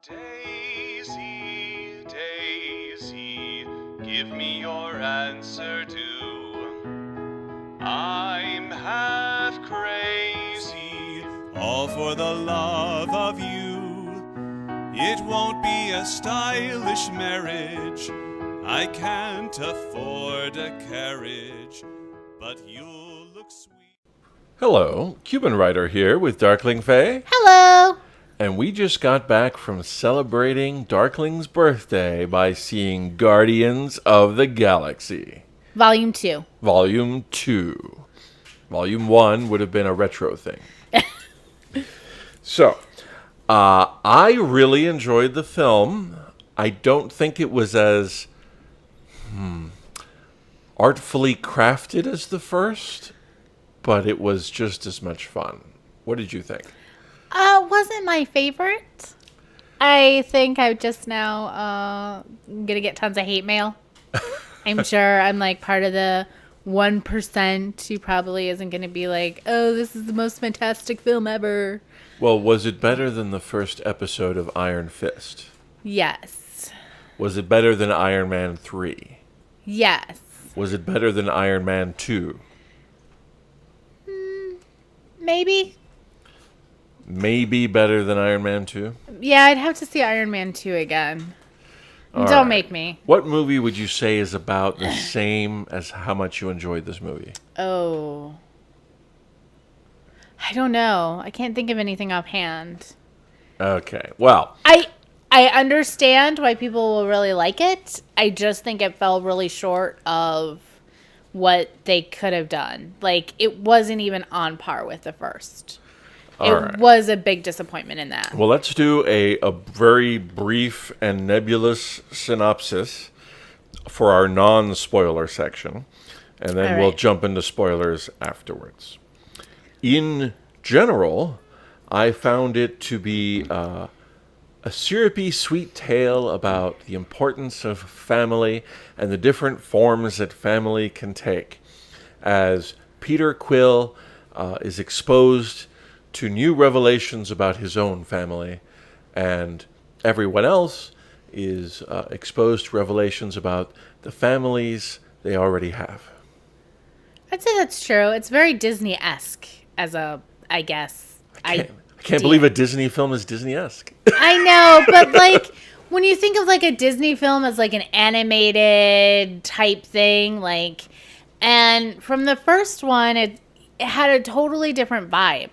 Daisy, Daisy, give me your answer too. I'm half crazy, all for the love of you. It won't be a stylish marriage. I can't afford a carriage, but you'll look sweet. Hello, Cubanwriter here with Darklingfae. Hello! And we just got back from celebrating Darkling's birthday by seeing Guardians of the Galaxy. Volume 2. Volume 2. Volume 1 would have been a retro thing. So, I really enjoyed the film. I don't think it was as artfully crafted as the first, but it was just as much fun. What did you think? Wasn't my favorite. I think I'm just now gonna get tons of hate mail. I'm sure I'm like part of the 1% who probably isn't gonna be like, oh, this is the most fantastic film ever. Well, was it better than the first episode of Iron Fist? Yes. Was it better than Iron Man 3? Yes. Was it better than Iron Man 2? Maybe. Maybe better than Iron Man 2? Yeah, I'd have to see Iron Man 2 again. All Don't right. make me. What movie would you say is about the same as how much you enjoyed this movie? Oh. I don't know. I can't think of anything offhand. Okay, well, I understand why people will really like it. I just think it fell really short of what they could have done. Like, it wasn't even on par with the first. All It right. was a big disappointment in that. Well, let's do a very brief and nebulous synopsis for our non-spoiler section, and then All we'll right. jump into spoilers afterwards. In general, I found it to be a syrupy, sweet tale about the importance of family and the different forms that family can take. As Peter Quill is exposed to new revelations about his own family, and everyone else is exposed to revelations about the families they already have. I'd say that's true. It's very Disney-esque as I guess. I can't believe a Disney film is Disney-esque. I know, but like when you think of like a Disney film as like an animated type thing, like, and from the first one, it had a totally different vibe.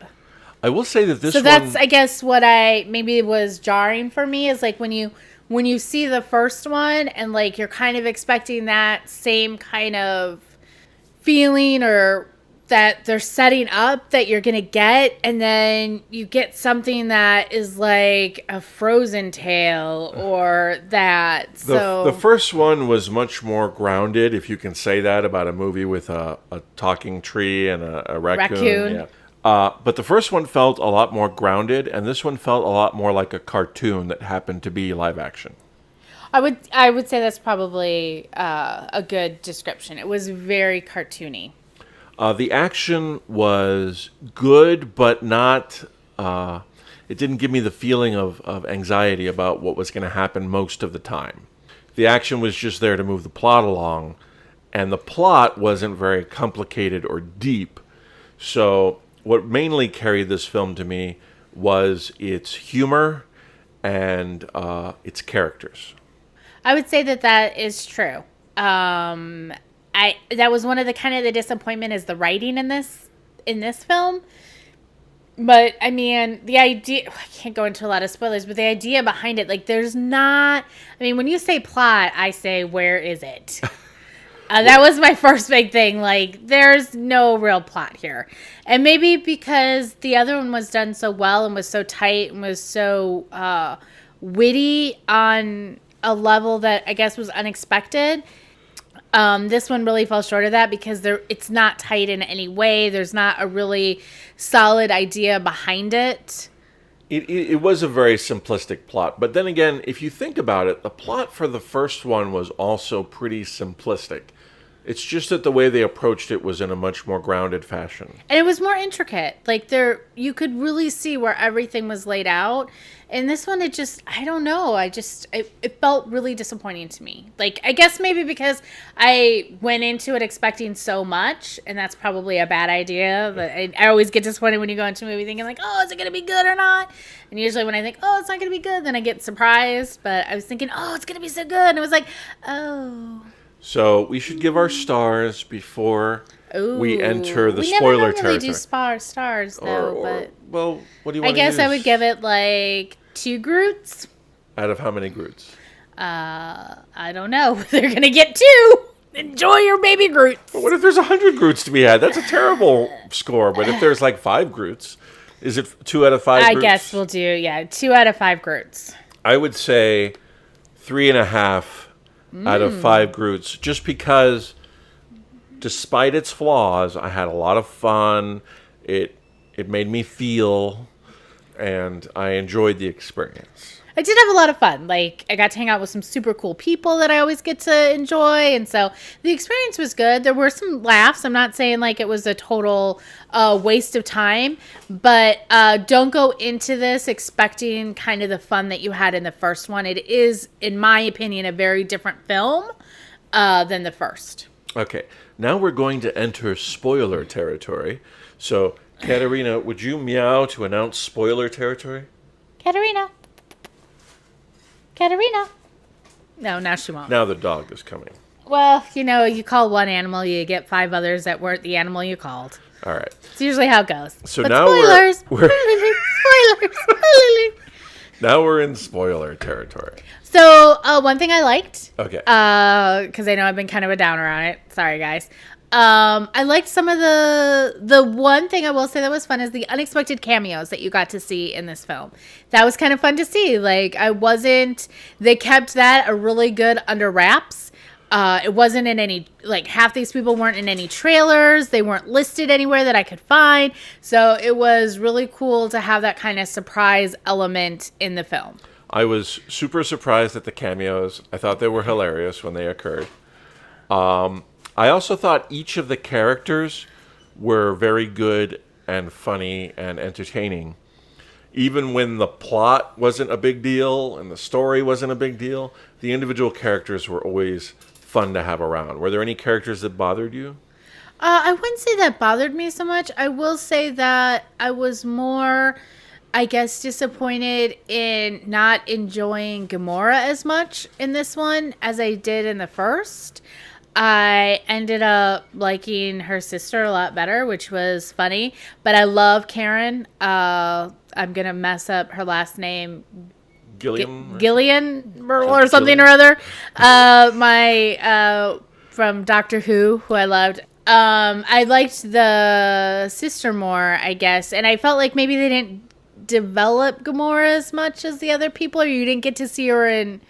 I will say that this So one... that's, I guess, what maybe was jarring for me is like when you see the first one and like you're kind of expecting that same kind of feeling or that they're setting up that you're gonna get, and then you get something that is like a Frozen tale or that. The first one was much more grounded, if you can say that about a movie with a talking tree and a raccoon. Yeah. But the first one felt a lot more grounded, and this one felt a lot more like a cartoon that happened to be live action. I would say that's probably a good description. It was very cartoony. The action was good, but not... it didn't give me the feeling of anxiety about what was going to happen most of the time. The action was just there to move the plot along, and the plot wasn't very complicated or deep. So what mainly carried this film to me was its humor and its characters. I would say that is true. That was one of the kind of the disappointment is the writing in this film. But I mean, the idea, I can't go into a lot of spoilers, but the idea behind it, like there's not, I mean, when you say plot, I say, where is it? That was my first big thing. Like, there's no real plot here. And maybe because the other one was done so well and was so tight and was so witty on a level that I guess was unexpected. This one really fell short of that because it's not tight in any way. There's not a really solid idea behind it. It was a very simplistic plot. But then again, if you think about it, the plot for the first one was also pretty simplistic. It's just that the way they approached it was in a much more grounded fashion. And it was more intricate. Like you could really see where everything was laid out. And this one, it just, I don't know. It felt really disappointing to me. Like, I guess maybe because I went into it expecting so much, and that's probably a bad idea. But I always get disappointed when you go into a movie thinking like, oh, is it going to be good or not? And usually when I think, oh, it's not going to be good, then I get surprised. But I was thinking, oh, it's going to be so good. And it was like, oh. So we should give our stars before we enter the we spoiler never normally territory. do stars though, but Well, what do you I want to use? guess I would give it like 2 Groots. Out of how many Groots? I don't know. They're gonna get 2. Enjoy your baby Groots. But what if there's 100 Groots to be had? That's a terrible score. But if there's like 5 Groots, is it 2 out of 5 I Groots? guess we'll do 2 out of 5 Groots. I would say 3.5 out of 5 Groots, just because, despite its flaws, I had a lot of fun. It made me feel, and I enjoyed the experience. I did have a lot of fun. Like, I got to hang out with some super cool people that I always get to enjoy. And so the experience was good. There were some laughs. I'm not saying like it was a total waste of time. But don't go into this expecting kind of the fun that you had in the first one. It is, in my opinion, a very different film than the first. Okay, now we're going to enter spoiler territory. So, Katerina, would you meow to announce spoiler territory? Katerina. No, now she won't. Now the dog is coming. Well, you call one animal, you get 5 others that weren't the animal you called. All right. It's usually how it goes. So but now spoilers. we're Spoilers. now we're in spoiler territory. So, one thing I liked. Okay. Because I know I've been kind of a downer on it. Sorry, guys. I liked some of the one thing I will say that was fun is the unexpected cameos that you got to see in this film. That was kind of fun to see. Like, they kept that a really good under wraps. It wasn't in any, like, half these people weren't in any trailers. They weren't listed anywhere that I could find. So it was really cool to have that kind of surprise element in the film. I was super surprised at the cameos. I thought they were hilarious when they occurred. I also thought each of the characters were very good and funny and entertaining. Even when the plot wasn't a big deal and the story wasn't a big deal, the individual characters were always fun to have around. Were there any characters that bothered you? I wouldn't say that bothered me so much. I will say that I was more, I guess, disappointed in not enjoying Gamora as much in this one as I did in the first. I ended up liking her sister a lot better, which was funny. But I love Karen. I'm going to mess up her last name. Gillian or something Gillian. or other. From Doctor Who I loved. I liked the sister more, I guess. And I felt like maybe they didn't develop Gamora as much as the other people, or you didn't get to see her in...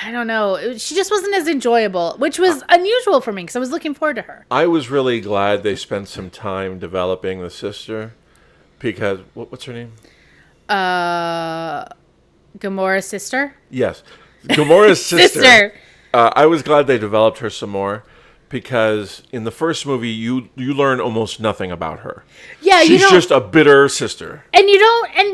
I don't know. She just wasn't as enjoyable, which was unusual for me because I was looking forward to her. I was really glad they spent some time developing the sister because... What's her name? Gamora's sister? Yes. Gamora's sister. Sister! I was glad they developed her some more because in the first movie, you learn almost nothing about her. Yeah, She's just a bitter sister. And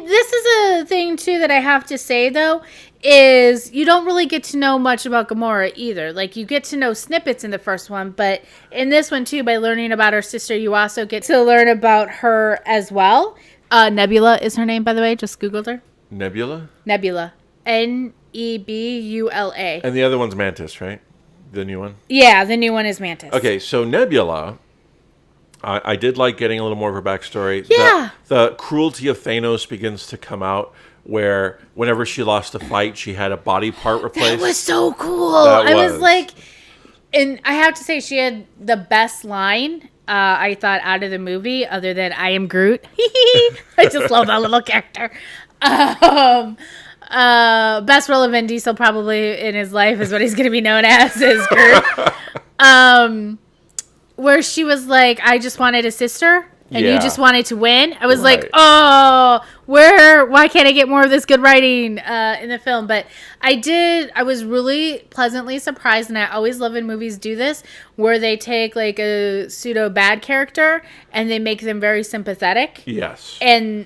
this is a thing, too, that I have to say, though, is you don't really get to know much about Gamora either. Like, you get to know snippets in the first one, but in this one, too, by learning about her sister, you also get to learn about her as well. Nebula is her name, by the way. Just Googled her. Nebula? Nebula. Nebula. And the other one's Mantis, right? The new one? Yeah, the new one is Mantis. Okay, so Nebula, I did like getting a little more of her backstory. Yeah. The cruelty of Thanos begins to come out, where whenever she lost a fight, she had a body part replaced. That was so cool. I was like, and I have to say, she had the best line, I thought, out of the movie, other than "I am Groot." I just love that little character. Best role of Vin Diesel probably in his life is what he's going to be known as is Groot. Where she was like, "I just wanted a sister." and Yeah. you just wanted to win. I was like, Right. oh, why can't I get more of this good writing in the film? But I was really pleasantly surprised, and I always love when movies do this, where they take like a pseudo bad character and they make them very sympathetic. Yes. And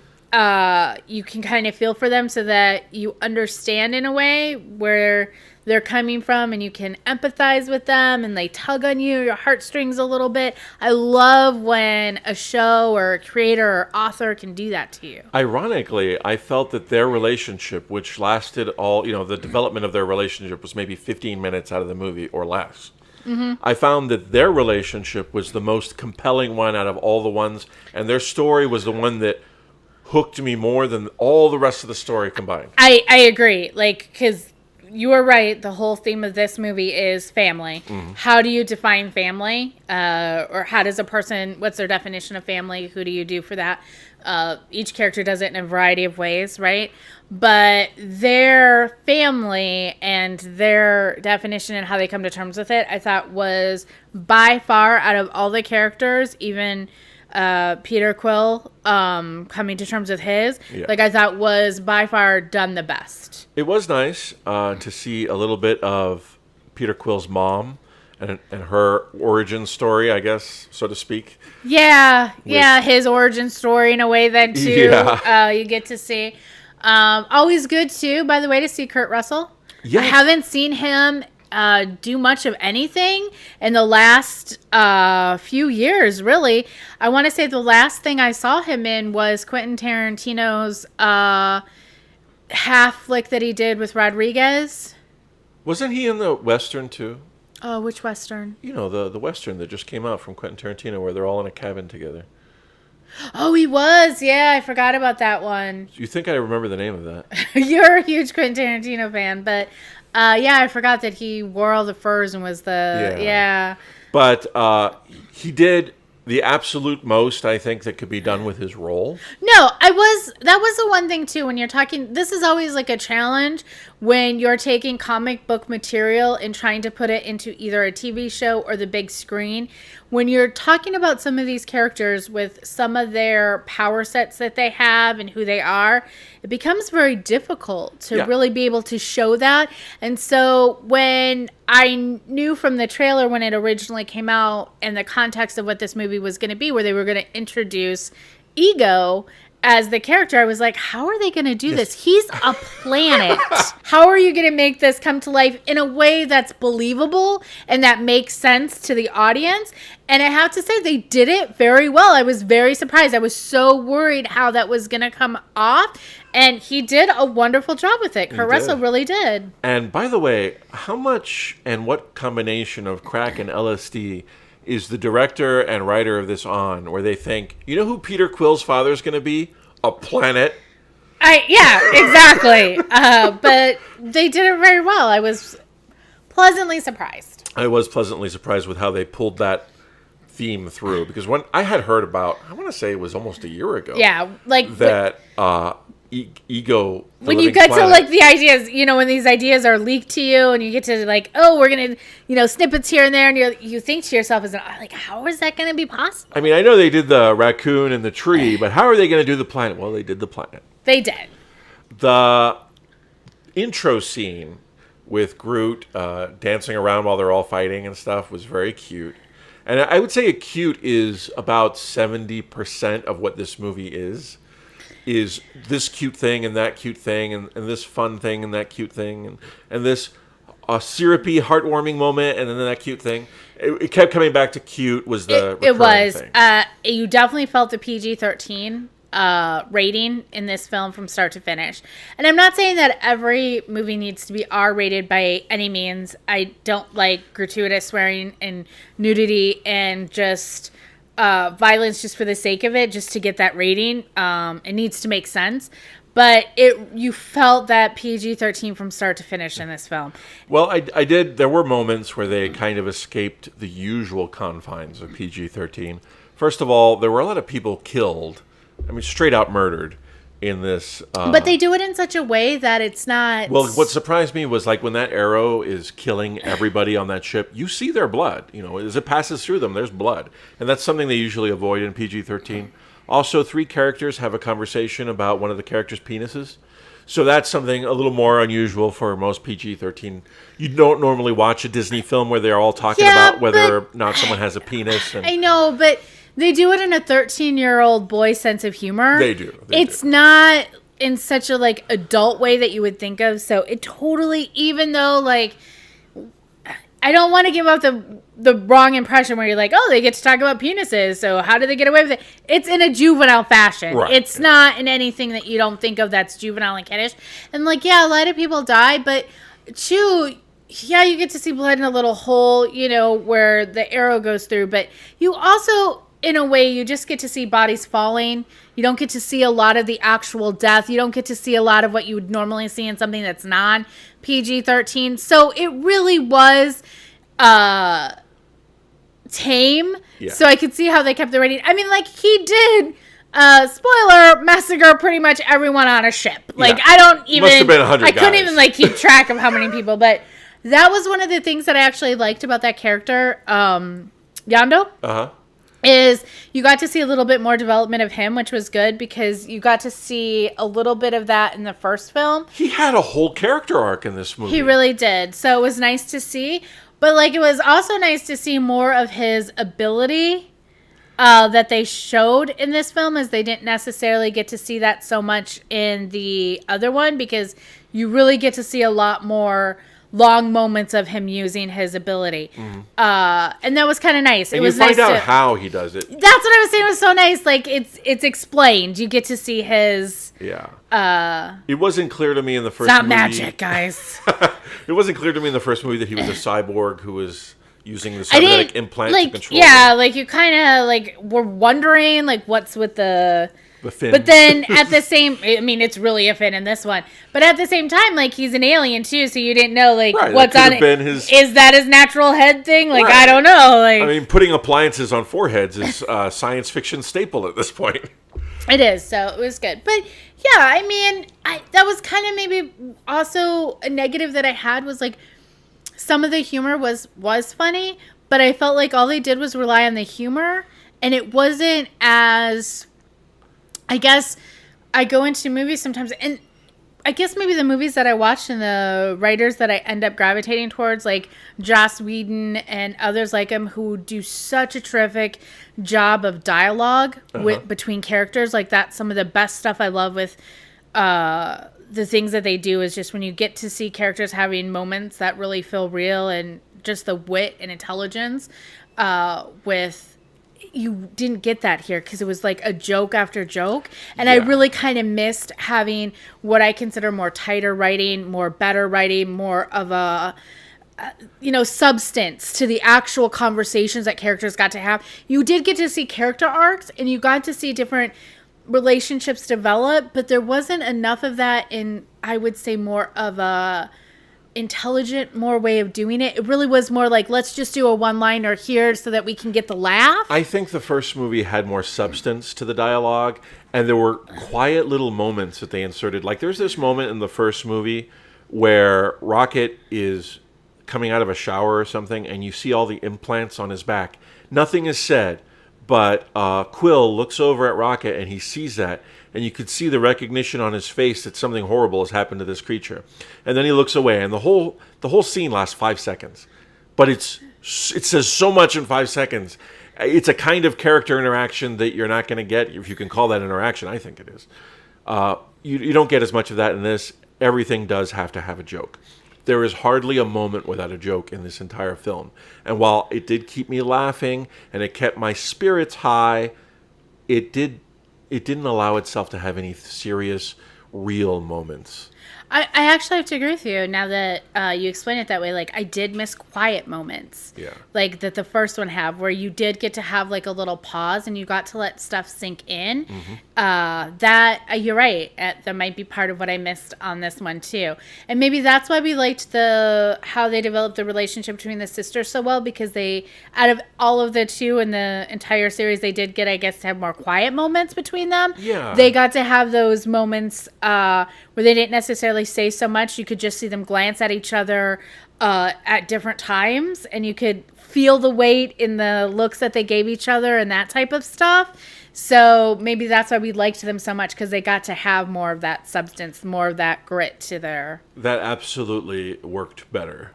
you can kind of feel for them so that you understand in a way where they're coming from, and you can empathize with them, and they tug on your heartstrings a little bit. I love when a show or a creator or author can do that to you. Ironically, I felt that their relationship, which lasted the development of their relationship was maybe 15 minutes out of the movie or less. Mm-hmm. I found that their relationship was the most compelling one out of all the ones, and their story was the one that hooked me more than all the rest of the story combined. I agree. Like, because you are right. The whole theme of this movie is family. Mm-hmm. How do you define family? Or how does what's their definition of family? Who do you do for that? Each character does it in a variety of ways, right? But their family and their definition and how they come to terms with it, I thought was by far, out of all the characters, even Peter Quill coming to terms with his, I thought was by far done the best. It was nice to see a little bit of Peter Quill's mom and her origin story, I guess, so to speak. Yeah, his origin story in a way then too. Yeah. You get to see. Always good too, by the way, to see Kurt Russell. Yes. I haven't seen him do much of anything in the last few years, really. I want to say the last thing I saw him in was Quentin Tarantino's half flick that he did with Rodriguez. Wasn't he in the Western too? Oh, which Western? You know, the Western that just came out from Quentin Tarantino where they're all in a cabin together. Oh, he was. Yeah, I forgot about that one. You think I remember the name of that? You're a huge Quentin Tarantino fan, but I forgot that he wore all the furs and was yeah. But he did the absolute most, I think, that could be done with his role. No, that was the one thing too, when you're talking, this is always like a challenge when you're taking comic book material and trying to put it into either a TV show or the big screen. When you're talking about some of these characters with some of their power sets that they have and who they are, it becomes very difficult to really be able to show that. And so when I knew from the trailer when it originally came out and the context of what this movie was going to be, where they were going to introduce Ego as the character, I was like, how are they going to do this? He's a planet. How are you going to make this come to life in a way that's believable and that makes sense to the audience? And I have to say, they did it very well. I was very surprised. I was so worried how that was going to come off. And he did a wonderful job with it. Kurt Russell really did. And by the way, how much and what combination of crack and LSD is the director and writer of this on, where they think, you know who Peter Quill's father is going to be? A planet. Yeah, exactly. But they did it very well. I was pleasantly surprised. I was pleasantly surprised with how they pulled that theme through, because when I had heard about, I want to say it was almost a year ago. Yeah, like that Ego. When you get to like the ideas, when these ideas are leaked to you, and you get to like, oh, we're gonna, snippets here and there, and you think to yourself, how is that gonna be possible? I mean, I know they did the raccoon and the tree, but how are they gonna do the planet? Well, they did the planet. They did. The intro scene with Groot dancing around while they're all fighting and stuff was very cute. And I would say cute is about 70% of what this movie is this cute thing and that cute thing and this fun thing and that cute thing and this syrupy, heartwarming moment and then that cute thing. It kept coming back to cute was the it was. thing. You definitely felt the PG-13 rating in this film from start to finish. And I'm not saying that every movie needs to be R-rated by any means. I don't like gratuitous swearing and nudity and just violence just for the sake of it, just to get that rating. It needs to make sense. But you felt that PG-13 from start to finish in this film. Well, I did. There were moments where they kind of escaped the usual confines of PG-13. First of all, there were a lot of people killed. I mean, straight out murdered in this. But they do it in such a way that it's not. Well, what surprised me was like when that arrow is killing everybody on that ship, you see their blood. You know, as it passes through them, there's blood. And that's something they usually avoid in PG-13. Also, 3 characters have a conversation about one of the characters' penises. So that's something a little more unusual for most PG-13. You don't normally watch a Disney film where they're all talking about whether or not someone has a penis. And I know, but they do it in a 13-year-old boy sense of humor. They do. It's not in such a like adult way that you would think of. So it totally, even though like, I don't want to give out the wrong impression where you're like, oh, they get to talk about penises, so how do they get away with it? It's in a juvenile fashion. Right. It's not in anything that you don't think of that's juvenile and kiddish. And like, yeah, a lot of people die, but you get to see blood in a little hole, you know, where the arrow goes through. But you also, in a way, you just get to see bodies falling. You don't get to see a lot of the actual death. You don't get to see a lot of what you would normally see in something that's non-PG-13. So it really was tame. Yeah. So I could see how they kept the rating. I mean, like, he did, spoiler, massacre pretty much everyone on a ship. Like, yeah. I don't even... Must have been 100 I guys. couldn't even, like, keep track of how many people. But that was one of the things that I actually liked about that character, Yando. Uh-huh. Is you got to see a little bit more development of him, which was good because you got to see a little bit of that in the first film. He had a whole character arc in this movie. He really did. So it was nice to see. But like it was also nice to see more of his ability that they showed in this film, as they didn't necessarily get to see that so much in the other one, because you really get to see a lot more long moments of him using his ability. Mm-hmm. And that was kind of nice. And it was you find nice out how he does it. That's what I was saying was so nice. Like, it's explained. You get to see his... Yeah. It wasn't clear to me in the first movie. It's not magic, guys. It wasn't clear to me in the first movie that he was a cyborg who was using the cybernetic implant to control him. Like, you kind of, like, were wondering, like, what's with the fin. But then at the same... I mean, it's really a fin in this one. But at the same time, like, he's an alien, too, so you didn't know, like, what's on it. Is that his natural head thing? Like, right. I don't know. Like, I mean, putting appliances on foreheads is a science fiction staple at this point. It is, so it was good. But, yeah, I mean, that was kind of maybe also a negative that I had was, like, some of the humor was funny, but I felt like all they did was rely on the humor, and it wasn't as... I guess I go into movies sometimes, and I guess maybe the movies that I watched and the writers that I end up gravitating towards, like Joss Whedon and others like him, who do such a terrific job of dialogue between characters. Like, that's some of the best stuff I love with the things that they do, is just when you get to see characters having moments that really feel real, and just the wit and intelligence with... You didn't get that here because it was like a joke after joke. And I really kind of missed having what I consider more tighter writing, more better writing, more of a, substance to the actual conversations that characters got to have. You did get to see character arcs, and you got to see different relationships develop, but there wasn't enough of that in, I would say, more of a intelligent more way of doing it. It really was more like, let's just do a one-liner here so that we can get the laugh. I think the first movie had more substance to the dialogue, and there were quiet little moments that they inserted. Like, there's this moment in the first movie where Rocket is coming out of a shower or something, and you see all the implants on his back. Nothing is said, but Quill looks over at Rocket, and he sees that, and you could see the recognition on his face that something horrible has happened to this creature. And then he looks away, and the whole scene lasts 5 seconds. But it says so much in 5 seconds. It's a kind of character interaction that you're not going to get, if you can call that interaction. I think it is. You don't get as much of that in this. Everything does have to have a joke. There is hardly a moment without a joke in this entire film. And while it did keep me laughing, and it kept my spirits high, it didn't allow itself to have any serious, real moments. I actually have to agree with you now that you explain it that way. Like, I did miss quiet moments. Yeah. Like that the first one have, where you did get to have like a little pause and you got to let stuff sink in. You're right. That might be part of what I missed on this one too. And maybe that's why we liked how they developed the relationship between the sisters so well, because they, out of all of the two in the entire series, they did get, I guess, to have more quiet moments between them. Yeah. They got to have those moments where they didn't necessarily say so much. You could just see them glance at each other at different times, and you could feel the weight in the looks that they gave each other and that type of stuff. So maybe that's why we liked them so much, because they got to have more of that substance, more of that grit to their... That absolutely worked better.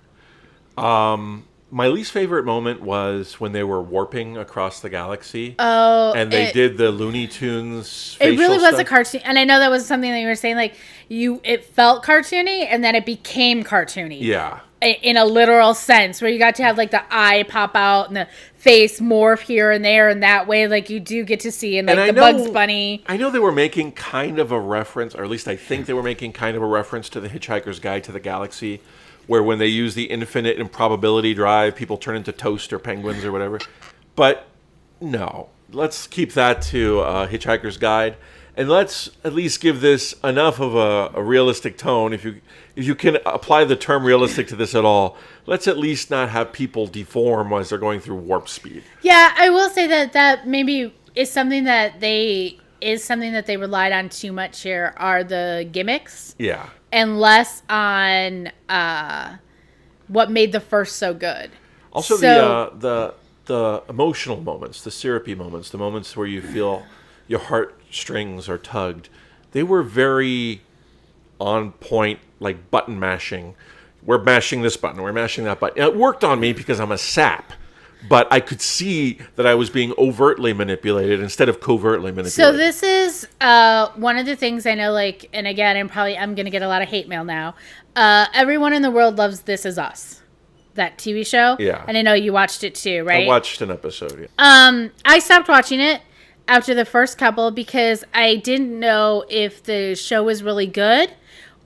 My least favorite moment was when they were warping across the galaxy. Oh, and they did the Looney Tunes it facial really was stuff. a cartoon, and I know that was something that you were saying, like, it felt cartoony, and then it became cartoony. Yeah. In a literal sense, where you got to have, like, the eye pop out and the face morph here and there, and that way, like, you do get to see, and, like, Bugs Bunny. I know they were making kind of a reference, or at least I think they were making kind of a reference to the Hitchhiker's Guide to the Galaxy, where when they use the infinite improbability drive, people turn into toast or penguins or whatever. But no, let's keep that to Hitchhiker's Guide, and let's at least give this enough of a realistic tone. If you can apply the term realistic to this at all, let's at least not have people deform as they're going through warp speed. Yeah, I will say that maybe is something that they relied on too much here, are the gimmicks. Yeah. And less on what made the first so good. Also, the emotional moments, the syrupy moments, the moments where you feel your heartstrings are tugged, they were very on point, like button mashing. We're mashing this button, we're mashing that button. And it worked on me because I'm a sap. But I could see that I was being overtly manipulated instead of covertly manipulated. So this is one of the things I know, like, and again, I'm going to get a lot of hate mail now. Everyone in the world loves This Is Us, that TV show. Yeah. And I know you watched it too, right? I watched an episode, yeah. I stopped watching it after the first couple because I didn't know if the show was really good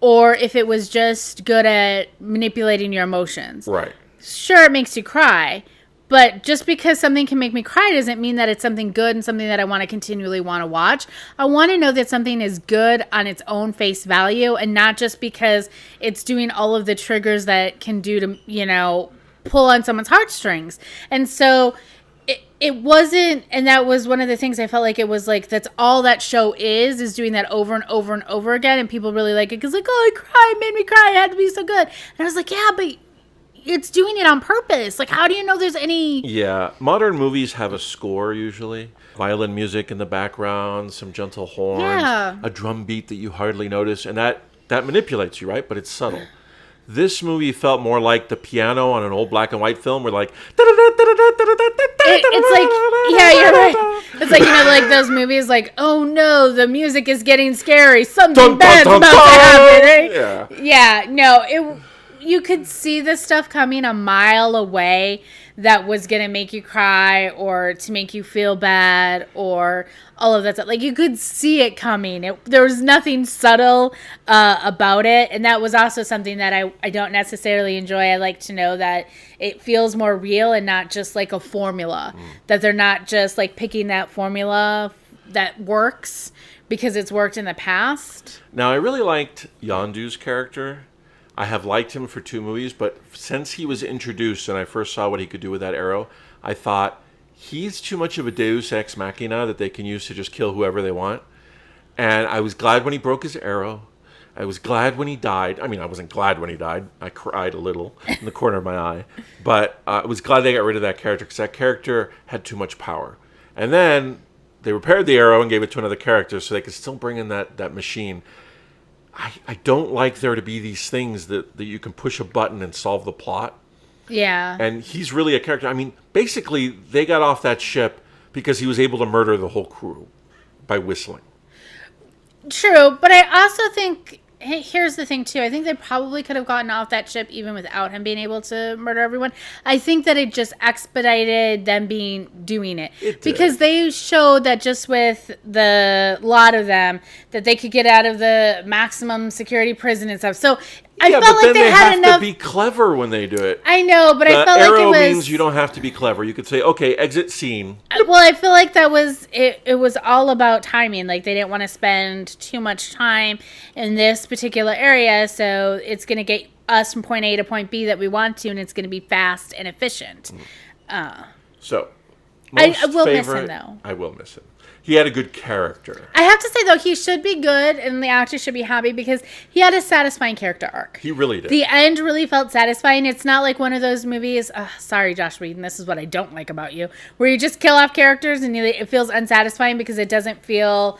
or if it was just good at manipulating your emotions. Right. Sure, it makes you cry. But just because something can make me cry doesn't mean that it's something good and something that I want to continually want to watch. I want to know that something is good on its own face value and not just because it's doing all of the triggers that can do to, pull on someone's heartstrings. And so it wasn't, and that was one of the things I felt like it was like, that's all that show is doing that over and over and over again. And people really like it because like, oh, I cried, it made me cry, it had to be so good. And I was like, yeah, but it's doing it on purpose. Like, how do you know there's any... Yeah, modern movies have a score usually. Violin music in the background, some gentle horns, a drum beat that you hardly notice, and that manipulates you, right? But it's subtle. This movie felt more like the piano on an old black and white film, where like... It's like, yeah, you're right. It's like, like those movies like, oh no, the music is getting scary. Something bad's about to happen, right? Yeah, no, you could see the stuff coming a mile away that was going to make you cry or to make you feel bad or all of that stuff. Like, you could see it coming. There was nothing subtle about it. And that was also something that I don't necessarily enjoy. I like to know that it feels more real and not just like a formula. That they're not just like picking that formula that works because it's worked in the past. Now, I really liked Yondu's character. I have liked him for 2 movies, but since he was introduced and I first saw what he could do with that arrow, I thought, he's too much of a deus ex machina that they can use to just kill whoever they want. And I was glad when he broke his arrow. I was glad when he died. I mean, I wasn't glad when he died. I cried a little in the corner of my eye. But I was glad they got rid of that character because that character had too much power. And then they repaired the arrow and gave it to another character so they could still bring in that machine. I don't like there to be these things that you can push a button and solve the plot. Yeah. And he's really a character. I mean, basically, they got off that ship because he was able to murder the whole crew by whistling. True, but I also think, here's the thing too. I think they probably could have gotten off that ship even without him being able to murder everyone. I think that it just expedited them doing it. Because they showed that just with the lot of them that they could get out of the maximum security prison and stuff. So I felt but like then they had have enough. to be clever when they do it. I know, but I The felt like it arrow was. means you don't have to be clever. You could say, okay, exit scene. Well, I feel like that was it. It was all about timing. Like they didn't want to spend too much time in this particular area, so it's going to get us from point A to point B that we want to, and it's going to be fast and efficient. So, I will miss him, though. I will miss him. He had a good character. I have to say though, he should be good, and the actor should be happy because he had a satisfying character arc. He really did. The end really felt satisfying. It's not like one of those movies. Sorry, Josh Whedon. This is what I don't like about you, where you just kill off characters and it feels unsatisfying because it doesn't feel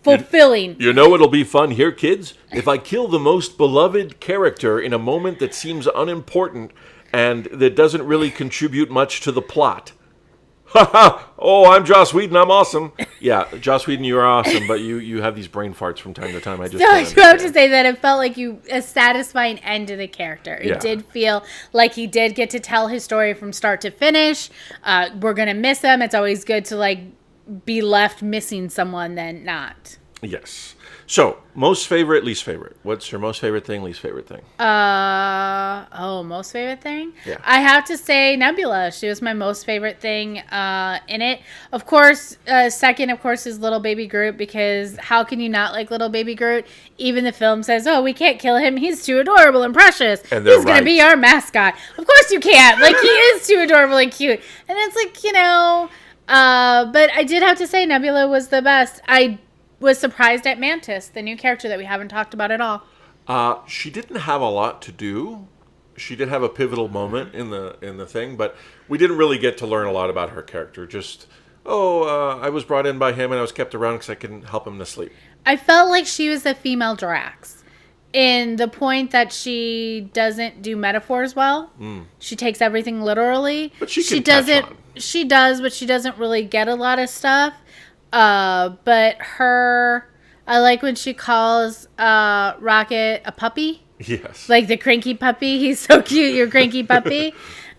fulfilling. You know it'll be fun here, kids? If I kill the most beloved character in a moment that seems unimportant and that doesn't really contribute much to the plot. Ha ha! Oh, I'm Joss Whedon. I'm awesome. Yeah, Joss Whedon, you're awesome, but you have these brain farts from time to time. I just So don't I have to understand. say that it felt like a satisfying end to the character. It Yeah. did feel like he did get to tell his story from start to finish. We're gonna miss him. It's always good to like be left missing someone than not. Yes. So, most favorite, least favorite. What's your most favorite thing, least favorite thing? Most favorite thing? Yeah. I have to say Nebula. She was my most favorite thing in it. Of course, second, of course, is Little Baby Groot, because how can you not like Little Baby Groot? Even the film says, oh, we can't kill him. He's too adorable and precious. And they're He's going to be our mascot. Of course you can't. Like, he is too adorable and cute. And it's like, but I did have to say Nebula was the best. I was surprised at Mantis, the new character that we haven't talked about at all. She didn't have a lot to do. She did have a pivotal moment in the thing, but we didn't really get to learn a lot about her character. Just, I was brought in by him and I was kept around because I couldn't help him to sleep. I felt like she was a female Drax. In the point that she doesn't do metaphors well. She takes everything literally. But she can catch on. She does, but she doesn't really get a lot of stuff. But I like when she calls Rocket a puppy. Yes. Like the cranky puppy. He's so cute, your cranky puppy.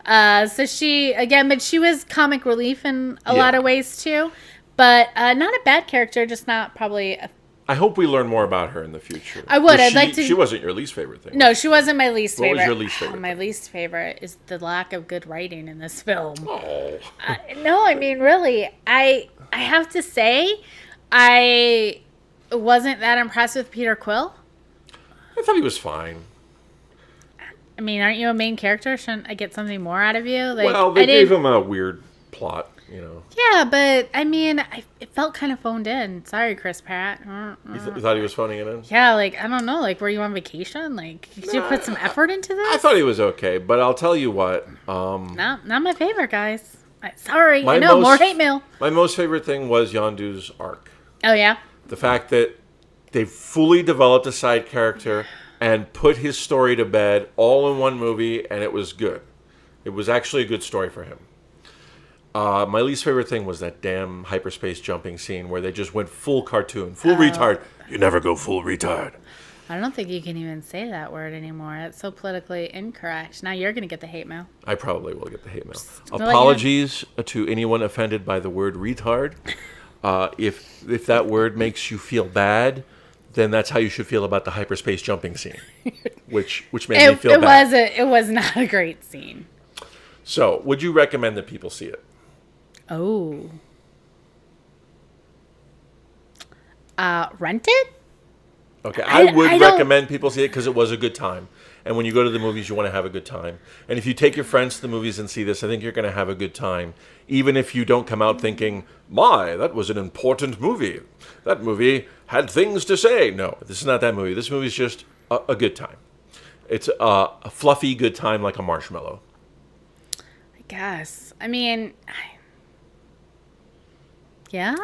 So but she was comic relief in a lot of ways too. But not a bad character, just not probably I hope we learn more about her in the future. I would. I'd She- like to. She wasn't your least favorite thing. No, she wasn't my least What favorite. was your least favorite My thing? least favorite is the lack of good writing in this film. Oh. No, I mean, really, I have to say, I wasn't that impressed with Peter Quill. I thought he was fine. I mean, aren't you a main character? Shouldn't I get something more out of you? Like, Well, they gave him a weird plot, Yeah, but I mean, it felt kind of phoned in. Sorry, Chris Pratt. You thought he was phoning it in? Yeah, like, I don't know. Like, were you on vacation? Like, did you put some effort into this? I thought he was okay, but I'll tell you what. Not my favorite, guys. Sorry. My I know, most- more hate mail. My most favorite thing was Yondu's arc. Oh, yeah? The fact that they fully developed a side character and put his story to bed all in one movie, and it was good. It was actually a good story for him. My least favorite thing was that damn hyperspace jumping scene where they just went full cartoon, full retard. You never go full retard. I don't think you can even say that word anymore. It's so politically incorrect. Now you're going to get the hate mail. I probably will get the hate mail. I'll let you Apologies to anyone offended by the word retard. If that word makes you feel bad, then that's how you should feel about the hyperspace jumping scene, which made me feel bad. It was not a great scene. So, would you recommend that people see it? Oh. Rent it? Okay, I would I don't- recommend people see it because it was a good time. And when you go to the movies, you want to have a good time. And if you take your friends to the movies and see this, I think you're going to have a good time. Even if you don't come out thinking, my, that was an important movie. That movie had things to say. No, this is not that movie. This movie is just a good time. It's a fluffy good time like a marshmallow. I guess. I mean, yeah?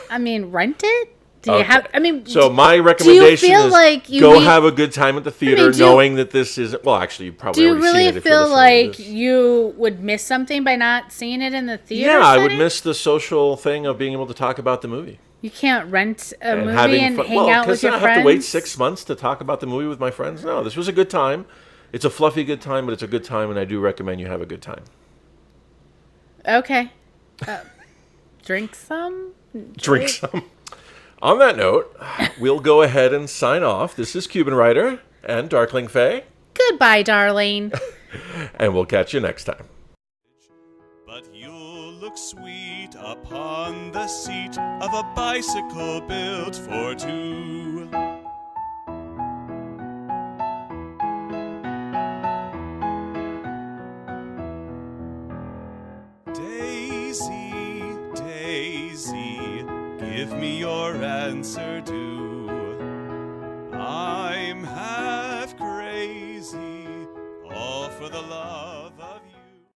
I mean, rent it? Do you Okay. have, I mean, So my recommendation feel is like you go need- have a good time at the theater do you- knowing that this is, well, actually, you probably do you already seen really it if you're feel listening to like this. you would miss something by not seeing it in the theater? Yeah, I would setting? miss the social thing of being able to talk about the movie. You can't rent a movie having and fun. hang out with Because your I friends. have to wait 6 months to talk about the movie with my friends. No, this was a good time. It's a fluffy good time, but it's a good time, and I do recommend you have a good time. Okay. Drink some? Drink some. On that note, we'll go ahead and sign off. This is Cubanwriter and Darklingfae, Goodbye, darling. and we'll catch you next time. But you'll look sweet upon the seat of a bicycle built for two. Daisy, Daisy, give me your answer due. I'm half crazy, all for the love